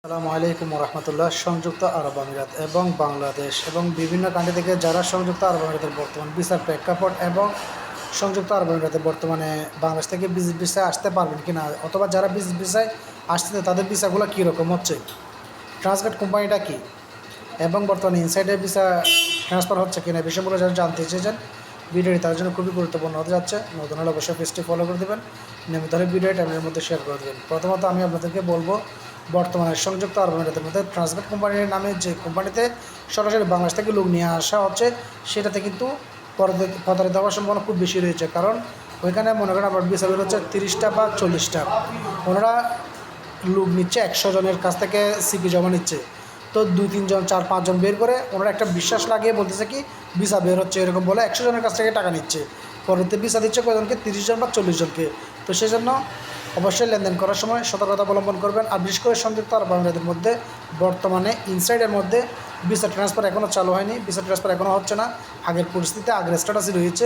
আসসালামু আলাইকুম রহমতুল্লাহ। সংযুক্ত আরব আমিরাত এবং বাংলাদেশ এবং বিভিন্ন কান্ট্রি থেকে যারা সংযুক্ত আরব আমিরাতের বর্তমান ভিসার প্রেক্ষাপট এবং সংযুক্ত আরব আমিরাতে বর্তমানে বাংলাদেশ থেকে ভিজিট ভিসায় আসতে পারবেন কি না, অথবা যারা ভিজিট ভিসায় আসছে তাদের ভিসাগুলো কীরকম হচ্ছে, ট্রান্সলেট কোম্পানিটা কী, এবং বর্তমানে ইনসাইডের ভিসা ট্রান্সফার হচ্ছে কিনা, বিষয়গুলো যারা জানতে চেয়েছেন ভিডিওটি তার জন্য খুবই গুরুত্বপূর্ণ হতে যাচ্ছে। নতুন হলে অবশ্যই পেজটি ফলো করে দেবেন, নিয়মিত হলে ভিডিওটি আপনার মধ্যে শেয়ার করে দেবেন। প্রথমত আমি আপনাদেরকে বলবো, বর্তমানে সংযুক্ত আরব আমিরাতের মধ্যে ট্রান্সলেট কোম্পানির নামে যে কোম্পানিতে সরাসরি বাংলাদেশ থেকে লোক নিয়ে আসা হচ্ছে, সেটাতে কিন্তু প্রতারিত হওয়ার সম্ভাবনা খুব বেশি রয়েছে। কারণ ওইখানে মনে করেন আপনার ভিসা বের হচ্ছে 30টা বা 40টা, ওনারা লোক নিচ্ছে 100 জনের কাছ থেকে সিপি জমা নিচ্ছে। তো 2-3 জন 4-5 জন বের করে ওনারা একটা বিশ্বাস লাগিয়ে বলতেছে কি ভিসা বের হচ্ছে, এরকম বলে 100 জনের কাছ থেকে টাকা নিচ্ছে, পরবর্তী ভিসা দিচ্ছে কয়জনকে, 30 জন বা 40 জনকে। তো সেই জন্য অবশ্যই লেনদেন করার সময় সতর্কতা অবলম্বন করবেন। আর বিশেষ করে সংযুক্ত আরব আমিরাতের মধ্যে বর্তমানে ইনসাইডের মধ্যে ভিসা ট্রান্সফার এখনও চালু হয়নি, ভিসা ট্রান্সফার এখনও হচ্ছে না, আগের পরিস্থিতিতে আগের স্ট্যাটাসই রয়েছে।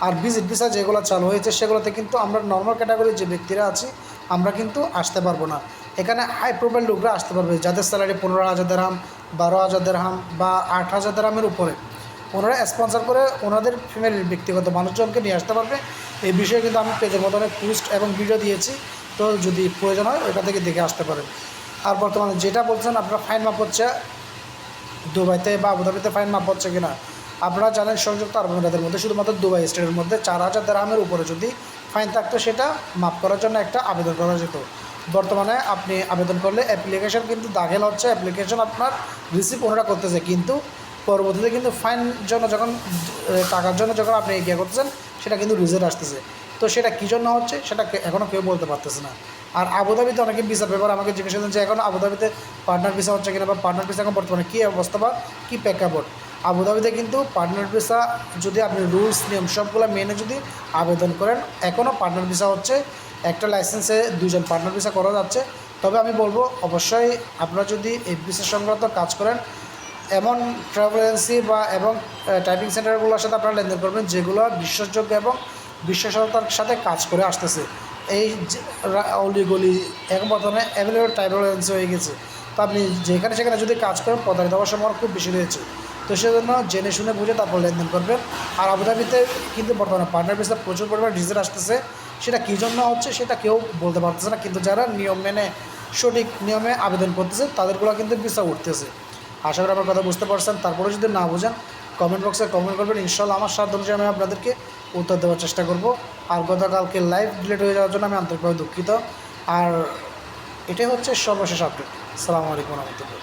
আর ভিজিট ভিসা যেগুলো চালু হয়েছে সেগুলোতে কিন্তু আমরা নর্মাল ক্যাটাগরির যে ব্যক্তিরা আছি আমরা কিন্তু আসতে পারবো না। এখানে হাই প্রোফাইল লোকরা আসতে পারবে, যাদের স্যালারি 15,000 দিরহাম, 12,000 দিরহাম বা 8,000 দিরহামের উপরে। ওনারা স্পন্সর করে ওনাদের ফ্যামিলির ব্যক্তিগত মানুষজনকে নিয়ে আসতে পারবে। এই বিষয়ে কিন্তু আমি পেজের মতো অনেক পোস্ট এবং ভিডিও দিয়েছি, তো যদি প্রয়োজন হয় ওইটা থেকে দেখে আসতে পারেন। আর বর্তমানে যেটা বলছেন আপনারা ফাইন মাপ হচ্ছে দুবাইতে বা আবুধাবিতে, ফাইন মাপ হচ্ছে কিনা আপনারা জানেন, সংযুক্ত আরব আমিরাতের মধ্যে শুধুমাত্র দুবাই স্টেটের মধ্যে 4,000 দিরহামের উপরে যদি ফাইন থাকতো সেটা মাপ করার জন্য একটা আবেদন করা যেত। বর্তমানে আপনি আবেদন করলে অ্যাপ্লিকেশন কিন্তু দাখিল হচ্ছে, অ্যাপ্লিকেশন আপনার রিসিভ ওনারা করতেছে, কিন্তু পরবর্তীতে কিন্তু ফাইন জন্য যখন টাকার জন্য যখন আপনি এগিয়ে করতেছেন সেটা কিন্তু রিজেক্ট আসতেছে। তো সেটা কী জন্য হচ্ছে সেটা এখনও কেউ বলতে পারতেছে না। আর আবুধাবিতে অনেকে ভিসার ব্যাপারে আমাকে জিজ্ঞেস করেন যে এখন আবুধাবিতে পার্টনার ভিসা হচ্ছে কিনা, বা পার্টনার ভিসা এখন বর্তমানে কী অবস্থা বা কী প্রেক্ষাপট। আবুধাবিতে কিন্তু পার্টনার ভিসা যদি আপনি রুলস নিয়ম সবগুলো মেনে যদি আবেদন করেন, এখনও পার্টনার ভিসা হচ্ছে, একটা লাইসেন্সে 2 জন পার্টনার ভিসা করা যাচ্ছে। তবে আমি বলবো অবশ্যই আপনারা যদি এই ভিসা সংক্রান্ত কাজ করেন, এমন ট্রাভেল এজেন্সি বা এবং টাইপিং সেন্টারগুলোর সাথে আপনারা লেনদেন করবেন যেগুলো বিশ্বাসযোগ্য এবং বিশ্বসতার সাথে কাজ করে আসতেছে। এই অলিগলি এখন বর্তমানে অ্যাভেলেবল ট্রাভেল এজেন্সি হয়ে গেছে, তো আপনি যেখানে সেখানে যদি কাজ করেন প্রতারিত হওয়ার সম্ভাবনা খুব বেশি রয়েছে। তো সেজন্য জেনে শুনে বুঝে তারপর লেনদেন করবেন। আর আবুধাবিতে কিন্তু বর্তমানে পার্টনার ভিসা প্রচুর পরিমাণে রিজেক্ট আসতেছে, সেটা কী জন্য হচ্ছে সেটা কেউ বলতে পারতেছে না, কিন্তু যারা নিয়ম মেনে সঠিক নিয়মে আবেদন করতেছে তাদেরগুলো কিন্তু ভিসা উঠতেছে। আশা করি আমার কথা বুঝতে পারছেন। তারপরে যদি না বোঝেন কমেন্ট বক্সে কমেন্ট করবেন, ইনশাল্লাহ আমার সাধ্য অনুযায়ী আমি আপনাদেরকে উত্তর দেওয়ার চেষ্টা করব। আর গতকালকে লাইভ ডিলেট হয়ে যাওয়ার জন্য আমি আন্তরিকভাবে দুঃখিত। আর এটাই হচ্ছে সর্বশেষ আপডেট। আসসালামু আলাইকুম রহমতুল্লাহ।